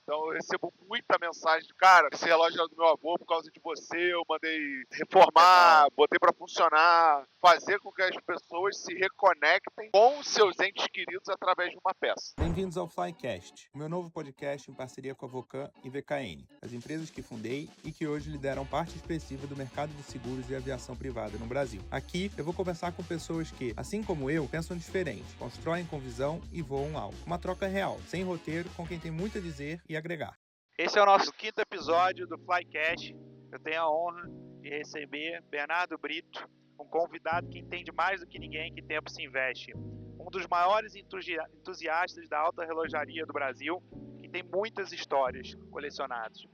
Então eu recebo muita mensagem de, cara, esse relógio é do meu avô por causa de você, eu mandei reformar, botei pra funcionar, fazer com que as pessoas se reconectem com seus entes queridos através de uma peça. Bem-vindos ao Flycast, o meu novo podcast em parceria com a Vocan e VKN, as empresas que fundei e que hoje lideram parte expressiva do mercado de seguros e aviação privada no Brasil. Aqui eu vou conversar com pessoas que, assim como eu, pensam diferente, constroem com visão e voam alto. Uma troca real, sem roteiro, com quem tem muito a dizer e agregar. Esse é o nosso 5º episódio do Flycast. Eu tenho a honra de receber Bernardo Brito, um convidado que entende mais do que ninguém que tempo se investe. Um dos maiores entusiastas da alta relojaria do Brasil, que tem muitas histórias colecionadas.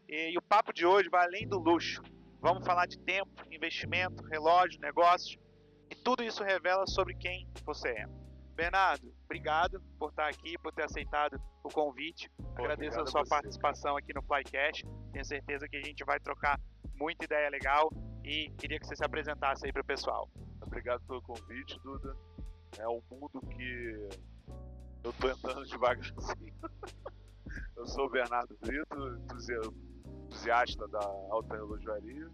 E o papo de hoje vai além do luxo. Vamos falar de tempo, investimento, relógio, negócios. E tudo isso revela sobre quem você é. Bernardo, obrigado por estar aqui, por ter aceitado o convite. Agradeço a sua participação aqui no Flycast. Tenho certeza que a gente vai trocar muita ideia legal e queria que você se apresentasse aí para o pessoal. Obrigado pelo convite, Duda. É um mundo que eu estou entrando devagarzinho. Eu sou o Bernardo Brito, entusiasta da alta relojaria.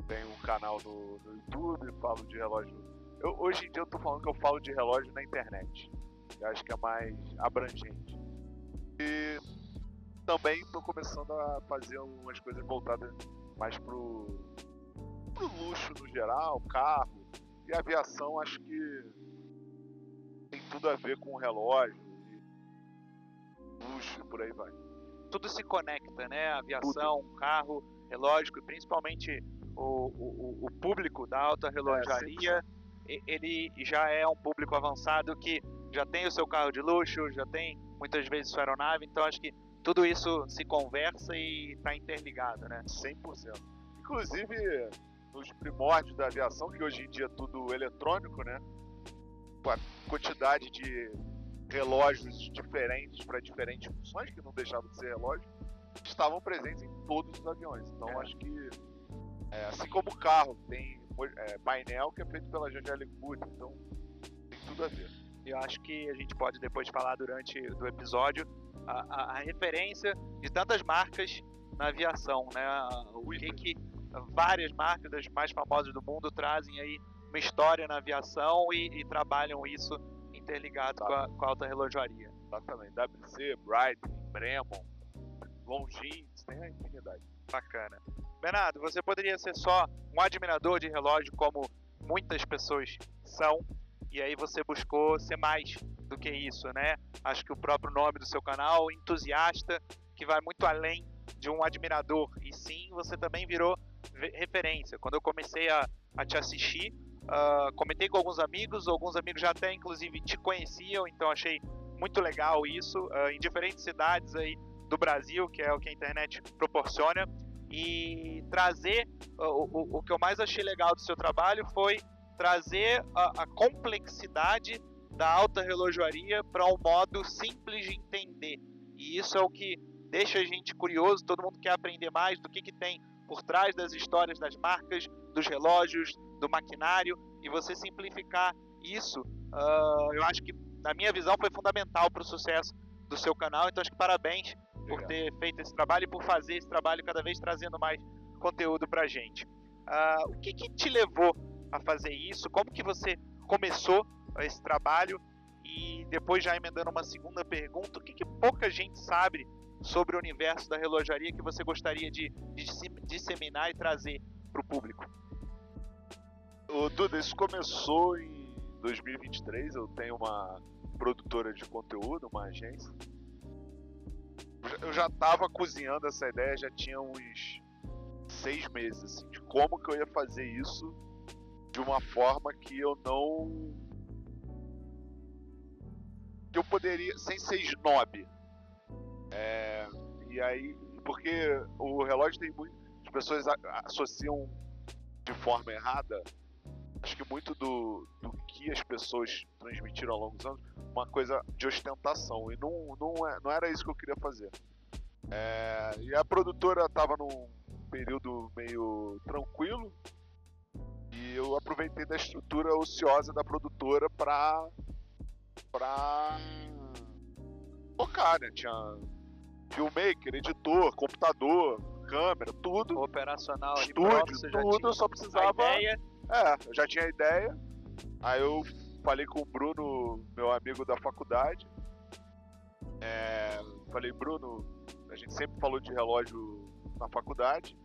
Tenho um canal no YouTube, falo de relógio. Hoje em dia eu tô falando que eu falo de relógio na internet. Eu acho que é mais abrangente. E também tô começando a fazer umas coisas voltadas mais pro luxo no geral, carro. E aviação acho que tem tudo a ver com o relógio, luxo e por aí vai. Tudo se conecta, né? Aviação, carro, relógio e principalmente o público da alta relojaria. Ele já é um público avançado que já tem o seu carro de luxo, já tem muitas vezes sua aeronave, então acho que tudo isso se conversa e está interligado, né? 100%. Inclusive, nos primórdios da aviação, que hoje em dia é tudo eletrônico, né? Com a quantidade de relógios diferentes para diferentes funções, que não deixavam de ser relógio, estavam presentes em todos os aviões. Então acho que, assim como o carro tem painel que é feito pela GGL Food, então tem tudo a ver. Eu acho que a gente pode depois falar durante o episódio a referência de tantas marcas na aviação, né? O que várias marcas das mais famosas do mundo trazem aí uma história na aviação e trabalham isso interligado com a alta relojaria. Exatamente. WC, Breitling, Bremont, Longines, tem a infinidade. Bacana. Bernardo, você poderia ser só um admirador de relógio como muitas pessoas são, e aí você buscou ser mais do que isso, né? Acho que o próprio nome do seu canal, entusiasta, que vai muito além de um admirador, e sim, você também virou referência. Quando eu comecei a te assistir, comentei com alguns amigos já até inclusive te conheciam, então achei muito legal isso, em diferentes cidades aí do Brasil, que é o que a internet proporciona. E trazer, o que eu mais achei legal do seu trabalho foi trazer a complexidade da alta relojaria para um modo simples de entender. E isso é o que deixa a gente curioso, todo mundo quer aprender mais do que tem por trás das histórias das marcas, dos relógios, do maquinário, e você simplificar isso, eu acho que, na minha visão, foi fundamental para o sucesso do seu canal, então acho que parabéns por ter feito esse trabalho e por fazer esse trabalho cada vez trazendo mais conteúdo pra gente. O que te levou a fazer isso? Como que você começou esse trabalho? E depois, já emendando uma segunda pergunta, o que pouca gente sabe sobre o universo da relojaria que você gostaria de disseminar e trazer para o público? Duda, isso começou em 2023, eu tenho uma produtora de conteúdo, uma agência. Eu já estava cozinhando essa ideia, já tinha uns 6 meses, assim, de como que eu ia fazer isso de uma forma que eu não... que eu poderia, sem ser snob. E aí, porque o relógio tem muito... as pessoas associam de forma errada, acho que muito do que as pessoas transmitiram ao longo dos anos, uma coisa de ostentação, e não era isso que eu queria fazer. E a produtora estava num período meio tranquilo, e eu aproveitei da estrutura ociosa da produtora para focar, né? Tinha filmmaker, editor, computador, câmera, tudo. Operacional ali, Estúdio, você já tudo, tinha eu só a precisava... ideia. eu já tinha a ideia. Aí eu falei com o Bruno, meu amigo da faculdade. Falei, Bruno, a gente sempre falou de relógio na faculdade.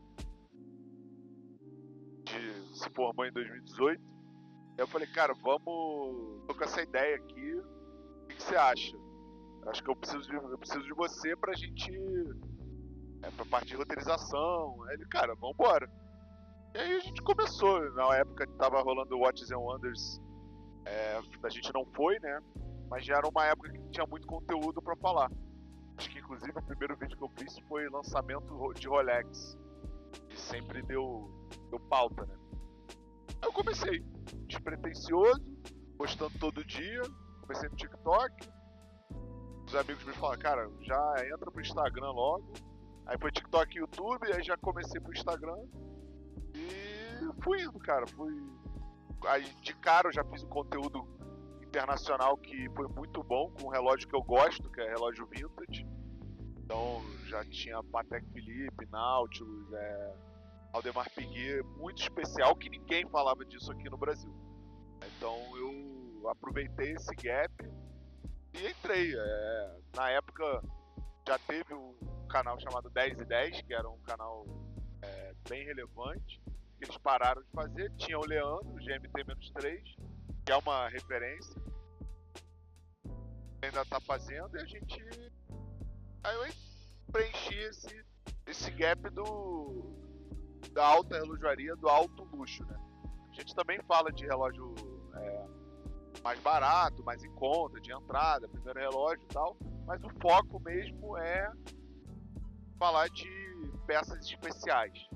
Se formou em 2018. Aí eu falei, cara, tô com essa ideia aqui. O que você acha? Acho que eu preciso de você pra gente... pra parte de roteirização. Aí ele, cara, vambora. E aí a gente começou. Na época tava rolando o Watches and Wonders. A gente não foi, né? Mas já era uma época que tinha muito conteúdo pra falar. Acho que inclusive o primeiro vídeo que eu fiz foi lançamento de Rolex. E sempre deu pauta, né? Aí eu comecei, despretensioso, postando todo dia. Comecei no TikTok. Os amigos me falaram, cara, já entra pro Instagram logo. Aí foi TikTok e YouTube, aí já comecei pro Instagram. E fui indo, cara. Aí de cara eu já fiz um conteúdo internacional que foi muito bom, com um relógio que eu gosto, que é relógio vintage. Então já tinha Patek Philippe, Nautilus, Audemars Piguet, muito especial, que ninguém falava disso aqui no Brasil. Então eu aproveitei esse gap e entrei. Na época já teve um canal chamado 10 e 10, que era um canal bem relevante, que eles pararam de fazer. Tinha o Leandro, o GMT-3, que é uma referência, ainda tá fazendo, e a gente... Aí eu preenchi esse gap da alta relojoaria, do alto luxo, né? A gente também fala de relógio mais barato, mais em conta, de entrada, primeiro relógio e tal, mas o foco mesmo é falar de peças especiais.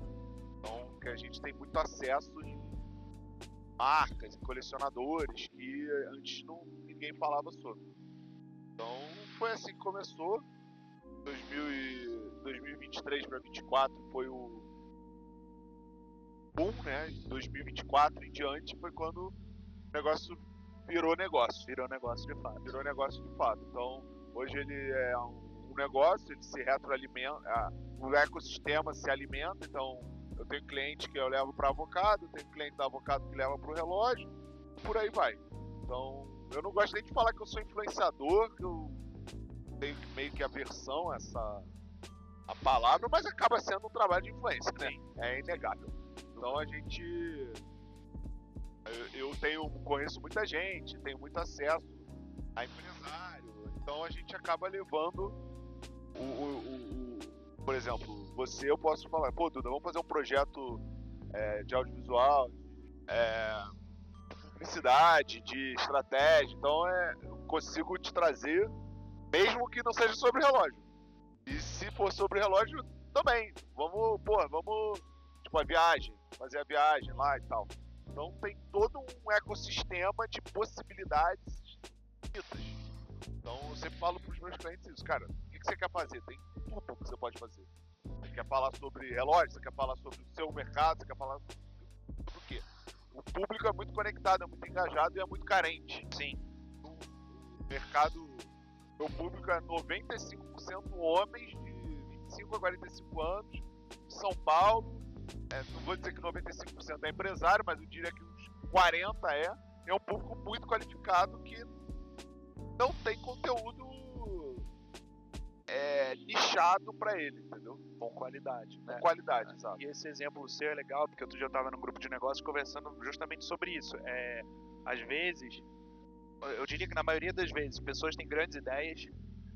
Então, que a gente tem muito acesso em marcas e colecionadores que antes ninguém falava sobre. Então, foi assim que começou. 2023 para 2024 foi o boom, né? Em 2024 em diante foi quando o negócio virou negócio. Virou negócio de fato. Virou negócio de fato. Então, hoje ele é um negócio, ele se retroalimenta, o ecossistema se alimenta. Então, eu tenho cliente que eu levo para avocado, tenho cliente da avocado que leva para o relógio, e por aí vai. Então, eu não gosto nem de falar que eu sou influenciador, que eu tenho meio que aversão a a palavra, mas acaba sendo um trabalho de influência, né? É inegável. Então a gente... Eu conheço muita gente, tenho muito acesso a empresário, então a gente acaba levando por exemplo, eu posso falar, pô, Duda, vamos fazer um projeto de audiovisual, de publicidade, de estratégia, então eu consigo te trazer, mesmo que não seja sobre relógio. E se for sobre relógio, também. Vamos, tipo, fazer a viagem lá e tal. Então tem todo um ecossistema de possibilidades infinitas. Então eu sempre falo para os meus clientes isso, cara, o que você quer fazer? Tem tudo que você pode fazer. Você quer falar sobre relógio, você quer falar sobre o seu mercado, você quer falar sobre o quê? O público é muito conectado, é muito engajado e é muito carente. Sim. O mercado, meu público é 95% homens de 25 a 45 anos, de São Paulo. Não vou dizer que 95% é empresário, mas eu diria que uns 40% é um público muito qualificado que não tem conteúdo nichado para ele, entendeu? Com qualidade, né? Com qualidade, exato. E esse exemplo seu é legal, porque outro dia eu estava num grupo de negócios conversando justamente sobre isso. Às vezes, eu diria que na maioria das vezes, pessoas têm grandes ideias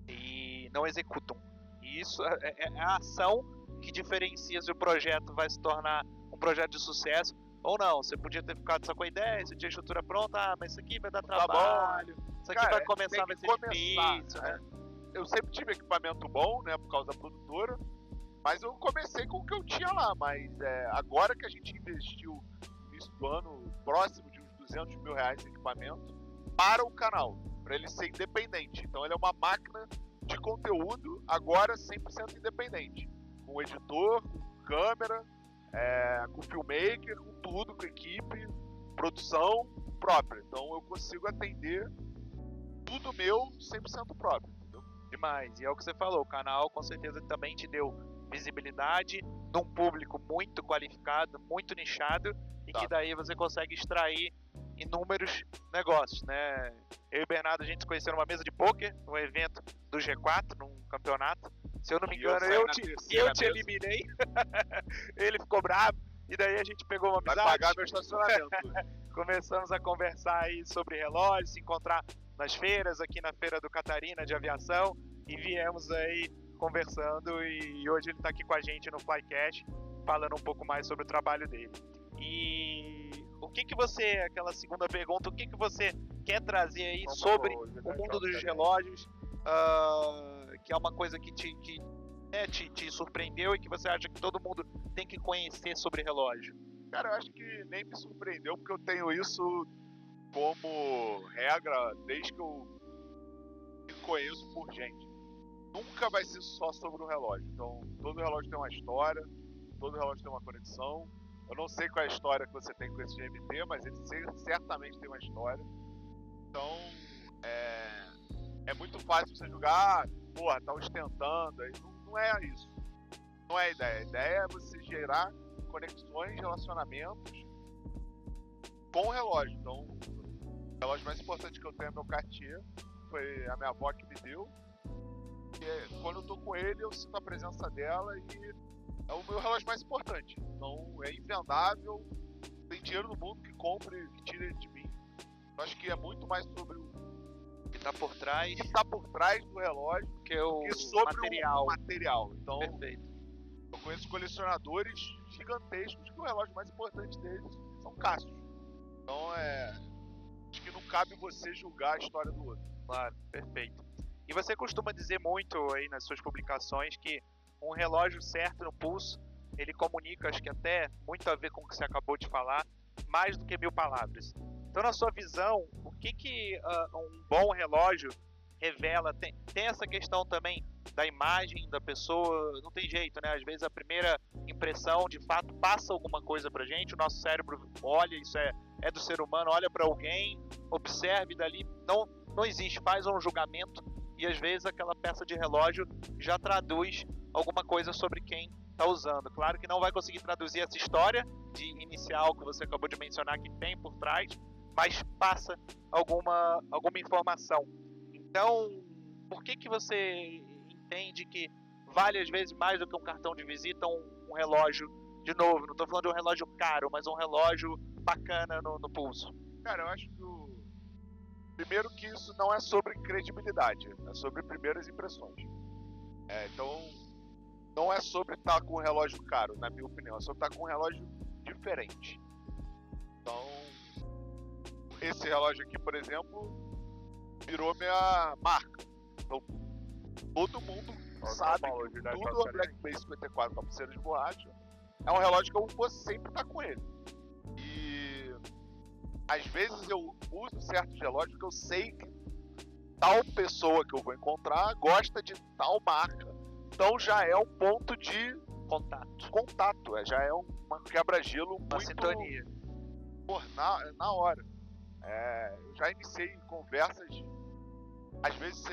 e não executam. E isso é a ação que diferencia se o projeto vai se tornar um projeto de sucesso ou não. Você podia ter ficado só com a ideia, você tinha a estrutura pronta, mas isso aqui vai dar trabalho, isso aqui vai começar, vai ser difícil, né? Eu sempre tive equipamento bom, né, por causa da produtora, mas eu comecei com o que eu tinha lá, mas agora que a gente investiu no início do ano, próximo de uns R$200 mil em equipamento, para o canal, para ele ser independente. Então ele é uma máquina de conteúdo, agora 100% independente, com editor, com câmera, com filmmaker, com tudo, com equipe, produção própria. Então eu consigo atender tudo meu 100% próprio, entendeu? Demais. E é o que você falou, o canal com certeza também te deu visibilidade num público muito qualificado, muito nichado, e que daí você consegue extrair inúmeros negócios, né? Eu e o Bernardo, a gente se conheceu numa mesa de pôquer, num evento do G4, num campeonato. Se eu não me engano, eu te eliminei. Ele ficou bravo, e daí a gente pegou uma amizade. Vai pagar meu estacionamento. Começamos a conversar aí sobre relógios, se encontrar nas feiras, aqui na Feira do Catarina de Aviação, e viemos aí conversando, e hoje ele está aqui com a gente no Flycast, falando um pouco mais sobre o trabalho dele. E o que você, aquela segunda pergunta, o que você quer trazer aí sobre o mundo dos relógios, que é uma coisa que te surpreendeu e que você acha que todo mundo tem que conhecer sobre relógio? Cara, eu acho que nem me surpreendeu, porque eu tenho isso como regra desde que eu me conheço por gente. Nunca vai ser só sobre o relógio. Então, todo relógio tem uma história, todo relógio tem uma conexão. Eu não sei qual é a história que você tem com esse GMT, mas ele certamente tem uma história. Então, é muito fácil você julgar, porra, tá ostentando. Não é isso. Não é a ideia. A ideia é você gerar conexões, relacionamentos com o relógio. Então, o relógio mais importante que eu tenho é meu Cartier. Foi a minha avó que me deu. E quando eu tô com ele, eu sinto a presença dela e é o meu relógio mais importante. Então, é invendável. Tem dinheiro no mundo que compre, que tire ele de mim. Eu acho que é muito mais sobre o que tá por trás, do relógio que sobre o material. Então, perfeito. Eu conheço colecionadores gigantescos que o relógio mais importante deles são Casio. Então, acho que não cabe você julgar a história do outro. Claro, perfeito. E você costuma dizer muito aí nas suas publicações que um relógio certo no pulso, ele comunica, acho que até muito a ver com o que você acabou de falar, mais do que 1000 palavras. Então, na sua visão, o que um bom relógio revela? Tem essa questão também da imagem da pessoa, não tem jeito, né? Às vezes a primeira impressão, de fato, passa alguma coisa pra gente, o nosso cérebro olha, isso é do ser humano, olha pra alguém, observe dali, não existe, faz um julgamento, e às vezes aquela peça de relógio já traduz alguma coisa sobre quem está usando. Claro que não vai conseguir traduzir essa história de inicial que você acabou de mencionar que tem por trás, mas passa alguma informação. Então, por que você entende que vale às vezes mais do que um cartão de visita um relógio, de novo, não estou falando de um relógio caro, mas um relógio bacana no pulso? Cara, eu acho que primeiro que isso não é sobre credibilidade, é sobre primeiras impressões. Então, não é sobre estar com um relógio caro, na minha opinião, é sobre estar com um relógio diferente. Então, esse relógio aqui, por exemplo, virou minha marca. Então, todo mundo sabe que tudo é Black Bay 54 com a pulseira de borracha. É um relógio que eu vou sempre estar com ele. E às vezes eu uso certos relógios que eu sei que tal pessoa que eu vou encontrar gosta de tal marca. Então já é um ponto de contato. Já é uma quebra-gelo muito... Uma sintonia. Na hora. Eu já iniciei conversas. Às vezes,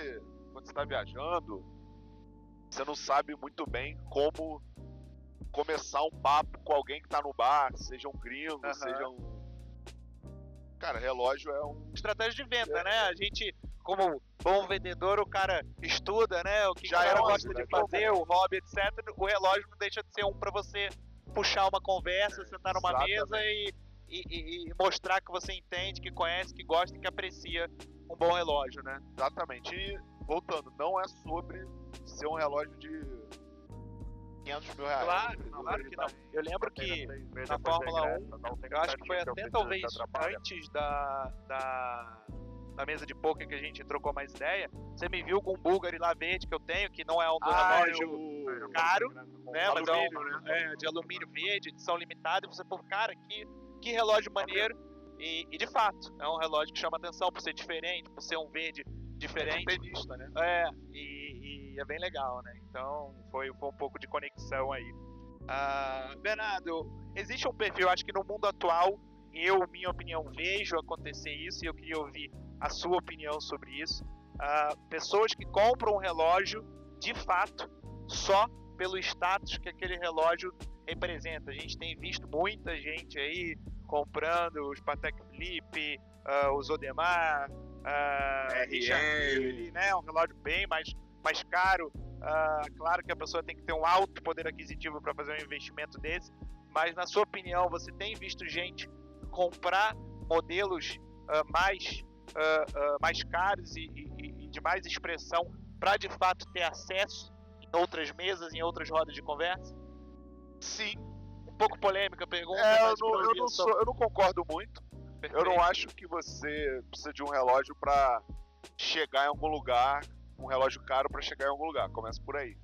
quando você está viajando, você não sabe muito bem como começar um papo com alguém que está no bar, seja um gringo, seja um... Cara, relógio é estratégia de venda, né? A gente, como bom vendedor, o cara estuda, né? O que o cara gosta de fazer, o hobby, etc. O relógio não deixa de ser para você puxar uma conversa, sentar numa mesa e mostrar que você entende, que conhece, que gosta e que aprecia um bom relógio, né? Exatamente. E, voltando, não é sobre ser um relógio de 500 mil reais. Claro que não. Eu lembro que na Fórmula 1, eu acho que foi até talvez antes da mesa de poker que a gente trocou mais ideia, você me viu com um Bulgari lá verde que eu tenho, que não é um relógio caro, né? Mas é de alumínio verde, edição limitada, e você falou, cara, que relógio maneiro. E de fato, é um relógio que chama atenção por ser diferente, por ser um verde diferente. Tenista, né? E é bem legal, né? Então foi um pouco de conexão aí. Bernardo, existe um perfil, acho que no mundo atual, minha opinião, vejo acontecer isso, e eu queria ouvir a sua opinião sobre isso, pessoas que compram um relógio de fato só pelo status que aquele relógio representa. A gente tem visto muita gente aí comprando os Patek Philippe, os Audemars, Richard, né? Um relógio bem mais caro. Claro que a pessoa tem que ter um alto poder aquisitivo para fazer um investimento desse, mas na sua opinião, você tem visto gente comprar modelos mais caros e de mais expressão para de fato ter acesso em outras mesas, em outras rodas de conversa? Sim. Um pouco polêmica a pergunta. Eu não concordo muito. Perfeito. Eu não acho que você precisa de um relógio para chegar em algum lugar, um relógio caro para chegar em algum lugar. Começa por aí.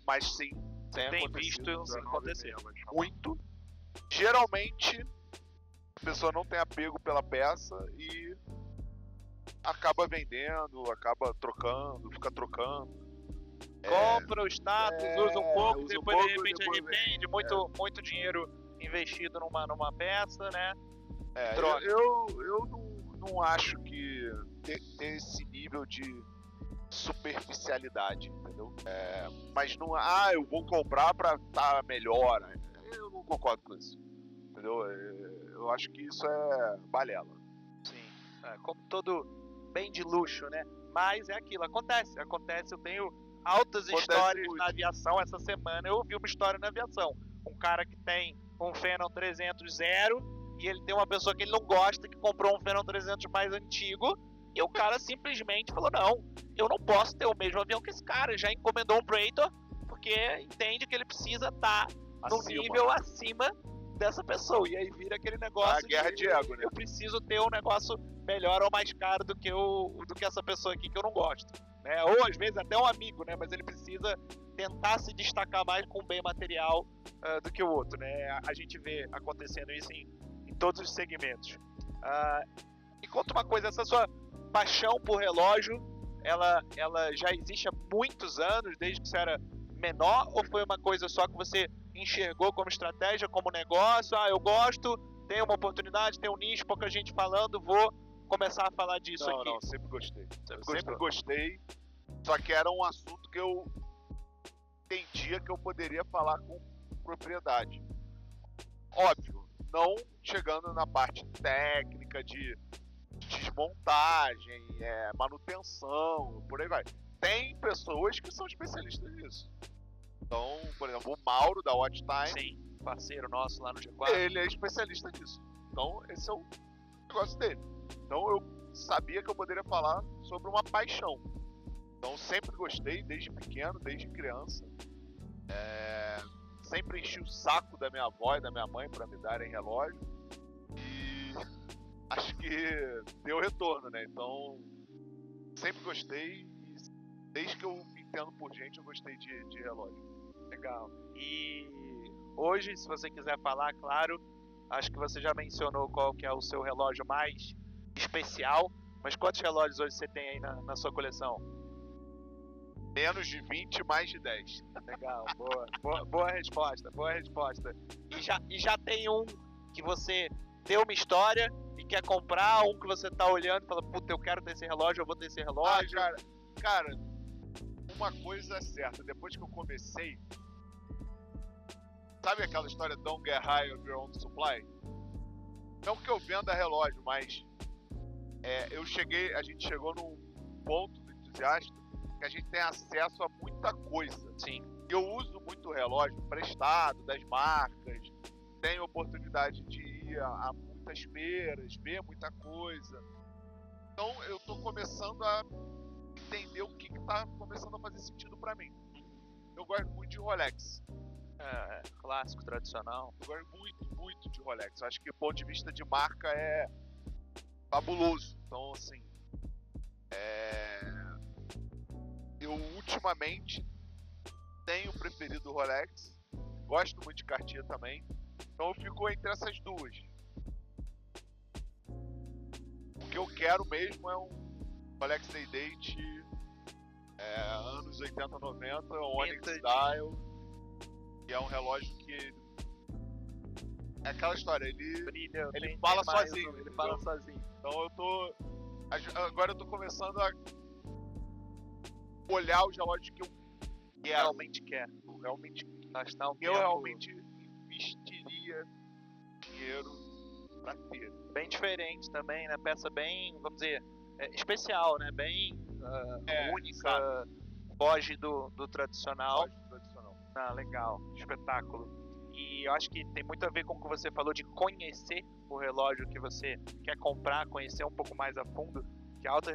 Mas sim, tem visto isso acontecer. Muito. Geralmente, a pessoa não tem apego pela peça e acaba vendendo, acaba trocando, fica trocando. Compra o status, usa um pouco, usa depois um de pouco, repente arrepende, muito dinheiro investido numa peça, né? Troca. Eu não acho que ter esse nível de superficialidade, entendeu? Mas não, eu vou comprar pra estar melhor. Eu não concordo com isso, entendeu? Eu acho que isso é balela. Sim, como todo bem de luxo, né? Mas é aquilo, acontece. Eu tenho altas histórias muito. na aviação. Essa semana eu ouvi uma história na aviação. Um cara que tem um Phenom 300 zero e ele tem uma pessoa que ele não gosta que comprou um Phenom 300 mais antigo e o cara simplesmente falou, não, eu não posso ter o mesmo avião que esse cara. Já encomendou um Praetor porque entende que ele precisa estar no nível acima dessa pessoa. E aí vira aquele negócio a guerra de ego, né? Eu preciso ter um negócio melhor ou mais caro do que essa pessoa aqui que eu não gosto, né? Ou às vezes até um amigo, né? Mas ele precisa tentar se destacar mais com um bem material do que o outro, né? A gente vê acontecendo isso em todos os segmentos. Me conta uma coisa, essa sua paixão por relógio, ela já existe há muitos anos, desde que você era menor, ou foi uma coisa só que você enxergou como estratégia, como negócio? Eu gosto, tem uma oportunidade, tem um nicho, pouca gente falando, vou começar a falar disso aqui. Não, sempre gostei. Sempre gostei, só que era um assunto que eu entendia que eu poderia falar com propriedade. Óbvio, não chegando na parte técnica de desmontagem, manutenção, por aí vai. Tem pessoas que são especialistas nisso. Então, por exemplo, o Mauro da Watch Time. Sim, parceiro nosso lá no G4. Ele é especialista nisso. Então, esse é o negócio dele. Então, eu sabia que eu poderia falar sobre uma paixão. Então, sempre gostei, desde pequeno, desde criança. Sempre enchi o saco da minha avó e da minha mãe para me darem relógio. E acho que deu retorno, né? Então, sempre gostei. E desde que eu me entendo por gente, eu gostei de relógio. Legal. E hoje, se você quiser falar, claro, acho que você já mencionou qual que é o seu relógio mais especial, mas quantos relógios hoje você tem aí na sua coleção? Menos de 20, mais de 10. Legal, boa resposta. E já tem um que você deu uma história e quer comprar, um que você tá olhando e fala, puta, eu quero ter esse relógio, eu vou ter esse relógio. Cara, uma coisa é certa, depois que eu comecei, sabe aquela história don't get high on your own supply? Não que eu venda relógio, mas a gente chegou num ponto do entusiasta que a gente tem acesso a muita coisa. Sim. Eu uso muito relógio emprestado das marcas, tenho oportunidade de ir a muitas feiras, ver muita coisa. Então eu tô começando a entender o que tá começando a fazer sentido pra mim. Eu gosto muito de Rolex. Clássico, tradicional. Eu gosto muito, muito de Rolex. Eu acho que do ponto de vista de marca é fabuloso. Então, assim, eu ultimamente tenho preferido o Rolex. Gosto muito de Cartier também. Então eu fico entre essas duas. O que eu quero mesmo é um Rolex Day-Date anos 80, 90, Onyx Dial, que é um relógio que é aquela história, ele brilha, fala sozinho, ele fala sozinho. Então eu tô Agora eu tô começando a olhar os relógios que eu Realmente quer. realmente, Gastar um eu tempo realmente investiria dinheiro pra ter. bem diferente também, né? Peça bem, vamos dizer, especial, né? Bem única, sabe? foge do tradicional. Relógio tradicional. Ah, legal, espetáculo. E eu acho que tem muito a ver com o que você falou de conhecer o relógio que você quer comprar, conhecer um pouco mais a fundo, que a alta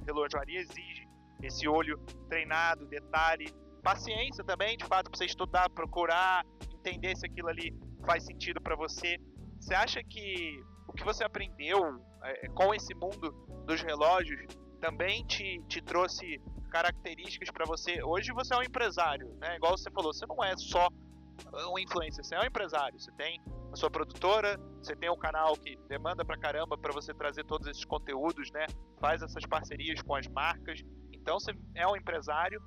relojaria exige esse olho treinado, detalhe, paciência também, de fato, para você estudar, procurar, entender se aquilo ali faz sentido para você. Você acha que o que você aprendeu com esse mundo dos relógios também te trouxe características para você? Hoje você é um empresário, né? Igual você falou, você não é só um influencer, você é um empresário, você tem a sua produtora, você tem um canal que demanda pra caramba para você trazer todos esses conteúdos, né? Faz essas parcerias com as marcas, então você é um empresário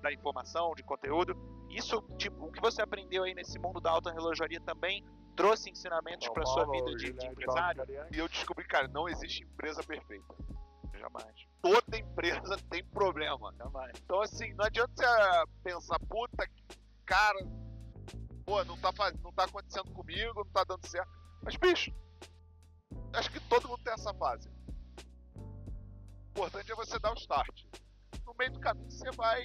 da informação, de conteúdo. Isso, tipo, o que você aprendeu aí nesse mundo da alta relojaria também trouxe ensinamentos para sua vida de empresário? E eu descobri, cara, não existe empresa perfeita. Jamais. Toda empresa tem problema. Jamais. Então, assim, não adianta você pensar, puta, cara, pô, não tá acontecendo comigo, não tá dando certo. Mas, bicho, acho que todo mundo tem essa fase. O importante é você dar o start. No meio do caminho você vai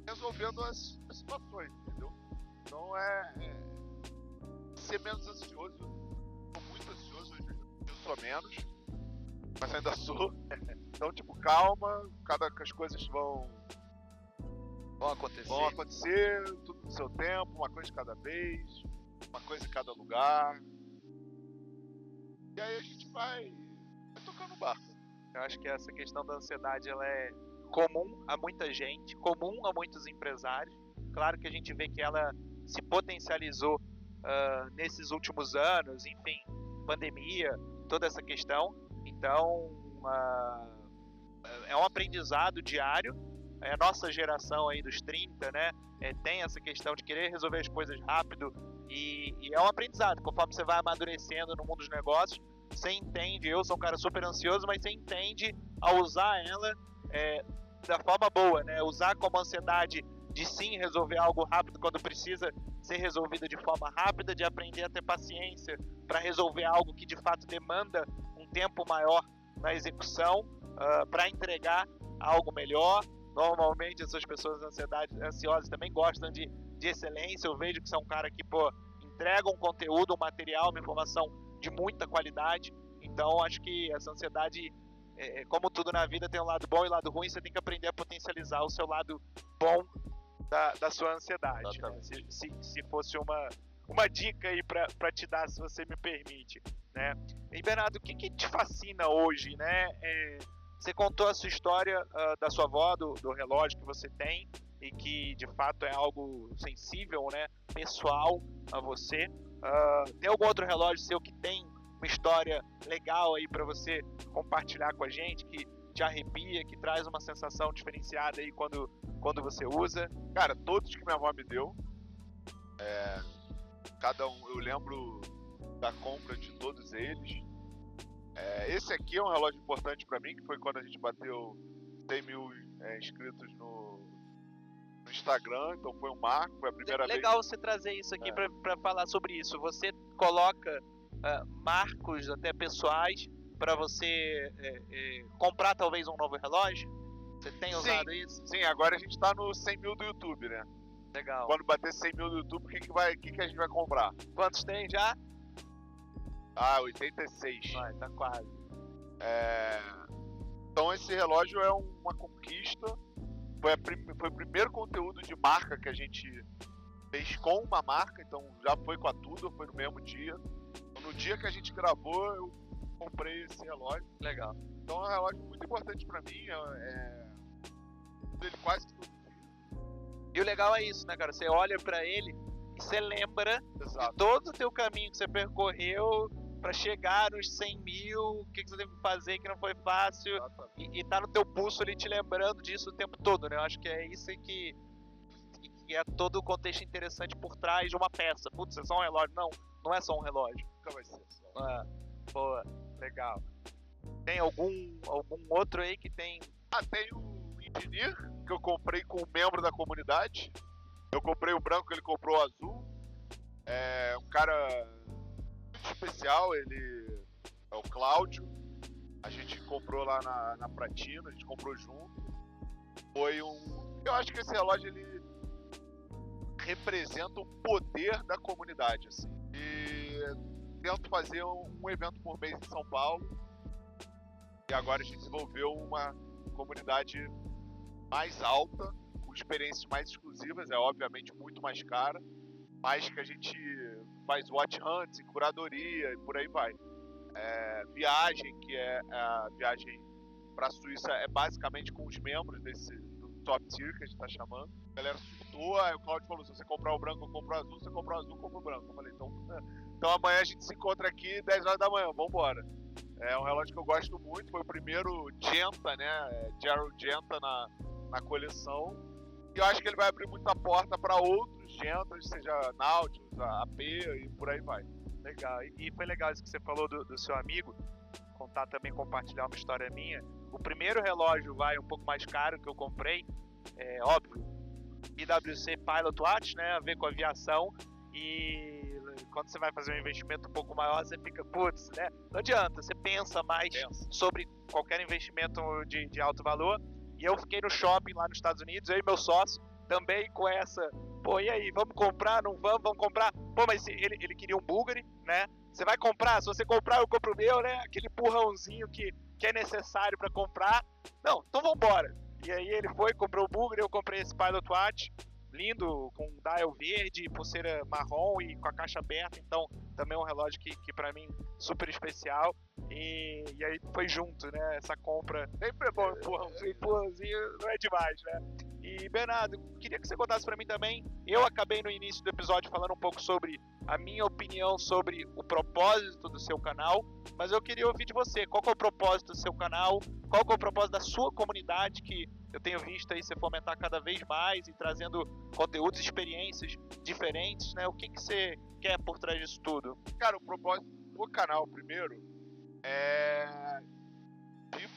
resolvendo as situações, entendeu? Então ser menos ansioso. Sou muito ansioso, hoje eu sou menos, mas ainda sou. Então, tipo, calma, que as coisas vão acontecer, tudo no seu tempo, uma coisa de cada vez, uma coisa em cada lugar. E aí a gente vai tocando o barco. Eu acho que essa questão da ansiedade, ela é comum a muita gente, comum a muitos empresários. Claro que a gente vê que ela se potencializou nesses últimos anos, enfim, pandemia, toda essa questão. Então, é um aprendizado diário. A nossa geração aí dos 30, né, tem essa questão de querer resolver as coisas rápido e é um aprendizado. Conforme você vai amadurecendo no mundo dos negócios, você entende, eu sou um cara super ansioso, mas você entende a usar ela da forma boa, né? Usar como ansiedade de sim resolver algo rápido quando precisa ser resolvido de forma rápida, de aprender a ter paciência para resolver algo que de fato demanda um tempo maior na execução, para entregar algo melhor. Normalmente essas pessoas ansiosas também gostam de excelência. Eu vejo que você é um cara que entrega um conteúdo, um material, uma informação de muita qualidade. Então acho que essa ansiedade, como tudo na vida, tem um lado bom e um lado ruim. Você tem que aprender a potencializar o seu lado bom da sua ansiedade, né? Se fosse uma dica aí para te dar, se você me permite, né? E Bernardo, o que te fascina hoje, né? Você contou a sua história da sua avó, do relógio que você tem, e que de fato é algo sensível, né? Pessoal a você. Tem algum outro relógio seu que tem uma história legal aí para você compartilhar com a gente, que te arrepia, que traz uma sensação diferenciada aí quando você usa? Cara, todos que minha avó me deu, cada um, eu lembro da compra de todos eles. Esse aqui é um relógio importante pra mim, que foi quando a gente bateu 100 mil inscritos no Instagram, então foi um marco, foi a primeira vez. Legal você trazer isso aqui pra falar sobre isso. Você coloca marcos até pessoais para você comprar talvez um novo relógio? Você tem usado isso? Sim, agora a gente tá no 100 mil do YouTube, né? Legal. Quando bater 100 mil do YouTube, o que a gente vai comprar? Quantos tem já? 86. Tá quase. Então esse relógio é uma conquista. Foi o primeiro conteúdo de marca que a gente fez com uma marca, então já foi com a Tudor, foi no mesmo dia. Então, no dia que a gente gravou, eu comprei esse relógio. Legal. Então é um relógio muito importante pra mim. Ele quase todo dia. E o legal é isso, né, cara? Você olha pra ele e você lembra Exato. de todo o teu caminho que você percorreu pra chegar nos 100 mil, o que você teve que fazer que não foi fácil, e tá no teu pulso ali te lembrando disso o tempo todo, né? Eu acho que é isso que é todo o contexto interessante por trás de uma peça. Putz, é só um relógio? Não é só um relógio. Nunca vai ser. Boa, legal. Tem algum outro aí que tem... Tem o Engineer, que eu comprei com um membro da comunidade. Eu comprei o branco, ele comprou o azul. É um cara muito especial, ele é o Cláudio. A gente comprou lá na Pratina, a gente comprou junto. Eu acho que esse relógio, ele representa o poder da comunidade, assim. E tento fazer um evento por mês em São Paulo. E agora a gente desenvolveu uma comunidade mais alta, com experiências mais exclusivas, é obviamente muito mais cara, mas que a gente faz watch hunts, curadoria e por aí vai. Viagem, que é a viagem para a Suíça, é basicamente com os membros do top tier que a gente está chamando. A galera surtou, aí o Claudio falou: se você comprar o branco, eu compro o azul, se você comprar o azul, eu compro o branco. Eu falei: então amanhã a gente se encontra aqui 10 horas da manhã, vambora. É um relógio que eu gosto muito, foi o primeiro Genta, né? Gerald Genta na coleção. E eu acho que ele vai abrir muita porta para outros Gentas, seja Nautilus, AP e por aí vai. Legal. E foi legal isso que você falou do seu amigo. Contar também, compartilhar uma história minha. O primeiro relógio vai um pouco mais caro que eu comprei. É óbvio. IWC Pilot Watch, né? A ver com aviação. E quando você vai fazer um investimento um pouco maior, você fica, putz, né? Não adianta, você pensa mais sobre qualquer investimento de alto valor. E eu fiquei no shopping lá nos Estados Unidos, eu e meu sócio, também com essa, pô, e aí, vamos comprar, não vamos, vamos comprar? Pô, mas ele queria um Bulgari, né? Você vai comprar? Se você comprar, eu compro o meu, né? Aquele empurrãozinho que é necessário para comprar. Não, então vambora. E aí ele foi, comprou o Bulgari, eu comprei esse Pilot Watch, lindo, com dial verde, pulseira marrom e com a caixa aberta, então também é um relógio que pra mim super especial. E aí foi junto, né, essa compra. Sempre é bom, empurrãozinho não é demais, né? E Bernardo, queria que você contasse pra mim também, eu acabei no início do episódio falando um pouco sobre a minha opinião sobre o propósito do seu canal, mas eu queria ouvir de você, qual que é o propósito do seu canal, qual que é o propósito da sua comunidade, que eu tenho visto aí você fomentar cada vez mais e trazendo conteúdos e experiências diferentes, né? O que você quer por trás disso tudo? Cara, o propósito do canal, primeiro, é de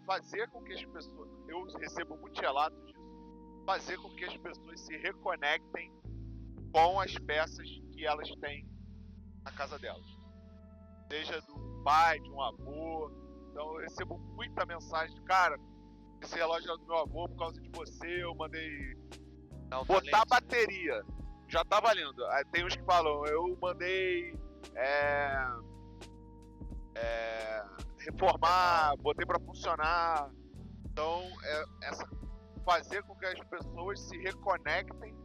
fazer com que as pessoas, eu recebo muitos relatos disso, fazer com que as pessoas se reconectem com as peças que elas têm na casa delas. Seja do pai, de um avô. Então eu recebo muita mensagem de, cara, esse relógio é do meu avô, por causa de você, eu mandei botar bateria. Já tá valendo. Aí tem uns que falam, eu mandei reformar, botei pra funcionar. Então, fazer com que as pessoas se reconectem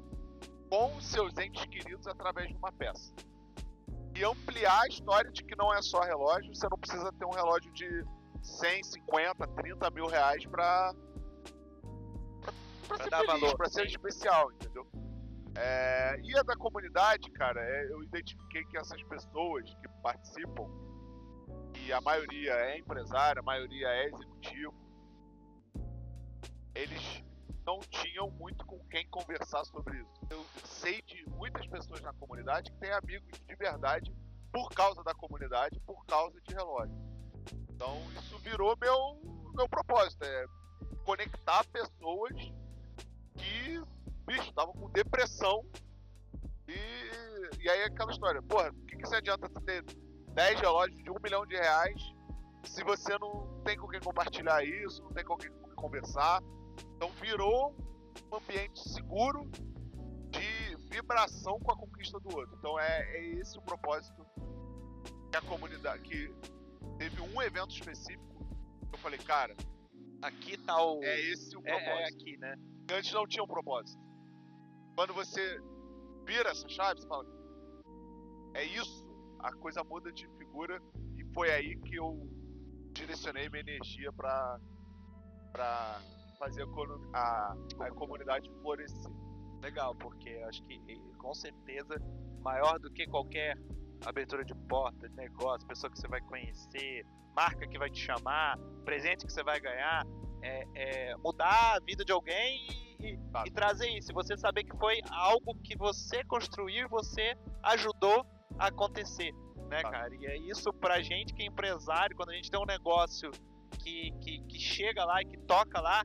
com os seus entes queridos através de uma peça. E ampliar a história de que não é só relógio, você não precisa ter um relógio de 100, 50, 30 mil reais pra ser feliz, valor, pra ser especial, entendeu? E a da comunidade, cara, eu identifiquei que essas pessoas que participam, e a maioria é empresária, a maioria é executivo, eles não tinham muito com quem conversar sobre isso. Eu sei de muitas pessoas na comunidade que têm amigos de verdade por causa da comunidade, por causa de relógio. Então isso virou meu propósito, conectar pessoas que, bicho, estavam com depressão e aí aquela história, porra, o que você adianta ter 10 relógios de R$1 milhão se você não tem com quem compartilhar isso, não tem com quem conversar. Então virou um ambiente seguro de vibração com a conquista do outro. Então é esse o propósito que a comunidade, que teve um evento específico, eu falei, cara, aqui tá o... É esse o propósito. É aqui, né? Antes não tinha um propósito. Quando você vira essa chave, você fala, é isso, a coisa muda de figura, e foi aí que eu direcionei minha energia pra fazer a comunidade florescer. Legal, porque acho que com certeza maior do que qualquer abertura de porta, de negócio, pessoa que você vai conhecer, marca que vai te chamar, presente que você vai ganhar, mudar a vida de alguém e trazer isso. Você saber que foi algo que você construiu e você ajudou a acontecer. né, cara? E é isso pra gente que é empresário, quando a gente tem um negócio que chega lá e que toca lá,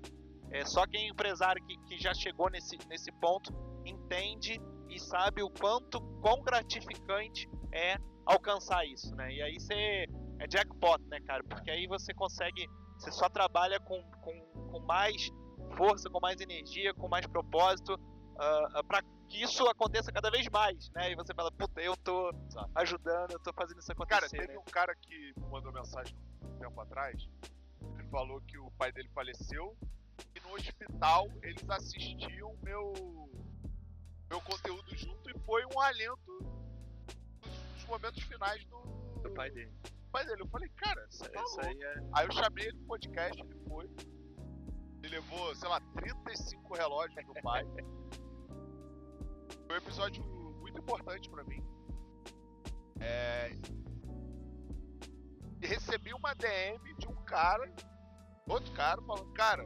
só quem é empresário que já chegou nesse ponto entende e sabe o quão gratificante é alcançar isso, né? E aí você é jackpot, né, cara? Porque aí você só trabalha com mais força, com mais energia, com mais propósito, para que isso aconteça cada vez mais, né? E você fala, puta, eu tô ajudando, eu tô fazendo isso acontecer. Cara, teve um cara que mandou mensagem um tempo atrás, ele falou que o pai dele faleceu e no hospital eles assistiam meu conteúdo junto e foi um alento dos momentos finais do pai dele. Eu falei, cara, isso aí é... Aí eu chamei ele no podcast, ele foi. Ele levou, sei lá, 35 relógios do pai. Foi um episódio muito importante pra mim. E recebi uma DM de outro cara, falando, cara,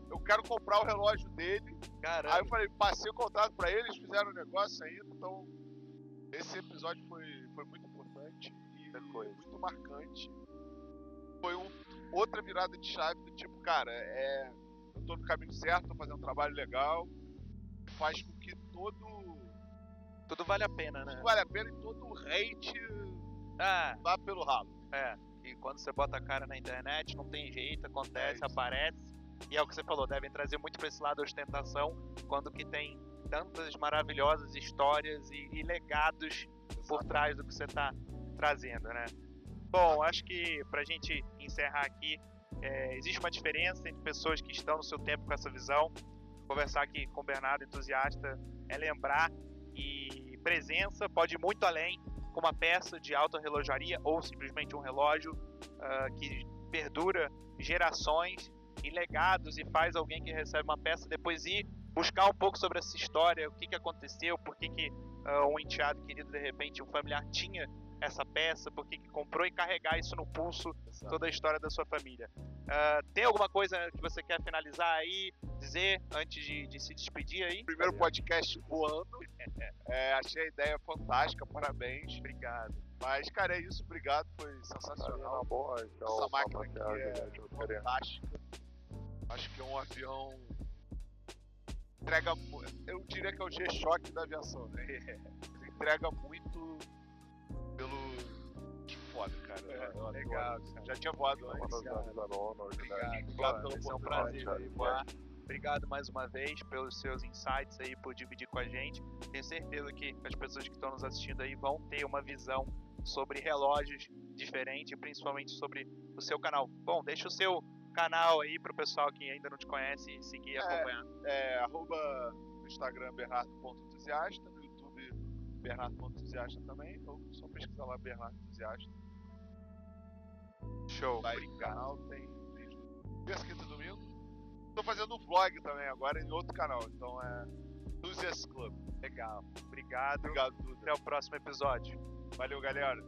eu quero comprar o relógio dele. Caramba. Aí eu falei, passei o contato pra eles, fizeram o negócio ainda, então esse episódio foi muito importante e muito marcante. Foi outra virada de chave do tipo, cara, eu tô no caminho certo, tô fazendo um trabalho legal, faz com que tudo vale a pena, né? Tudo vale a pena e todo o hate vá pelo ralo. E quando você bota a cara na internet, não tem jeito, acontece, isso. Aparece. E é o que você falou, devem trazer muito pra esse lado a ostentação, quando que tem tantas maravilhosas histórias e legados por trás do que você tá trazendo, né? Bom, acho que pra gente encerrar aqui, existe uma diferença entre pessoas que estão no seu tempo com essa visão. Conversar aqui com o Bernardo, entusiasta, é lembrar que presença pode ir muito além, com uma peça de alta relojaria ou simplesmente um relógio que perdura gerações e legados e faz alguém que recebe uma peça depois ir buscar um pouco sobre essa história, o que aconteceu, por que um enteado querido, de repente, um familiar tinha essa peça, por que comprou e carregar isso no pulso, toda a história da sua família. Tem alguma coisa que você quer finalizar aí, dizer, antes de se despedir aí? Primeiro podcast voando, achei a ideia fantástica, parabéns. Obrigado. Mas, cara, é isso, obrigado, foi sensacional. Essa máquina aqui é fantástica. Acho que é um avião... eu diria que é o G-Shock da aviação, né? Entrega muito pelo... Que foda, cara. Legal, cara. Já tinha voado antes. Obrigado pelo é um prazer voar. Obrigado mais uma vez pelos seus insights aí, por dividir com a gente. Tenho certeza que as pessoas que estão nos assistindo aí vão ter uma visão sobre relógios diferente, principalmente sobre o seu canal. Bom, deixa o seu canal aí pro pessoal que ainda não te conhece seguir e acompanhar. Arroba no Instagram Bernardo.entusiasta, no YouTube Bernardo.entusiasta também, ou só pesquisar lá Bernardo Entusiasta. Show, Tá aí no canal, tem vídeo terça, quinta e domingo. Tô fazendo um vlog também agora em outro canal, então é Enthusiast Club. Legal, obrigado. Obrigado, Duda. Até o próximo episódio. Valeu, galera.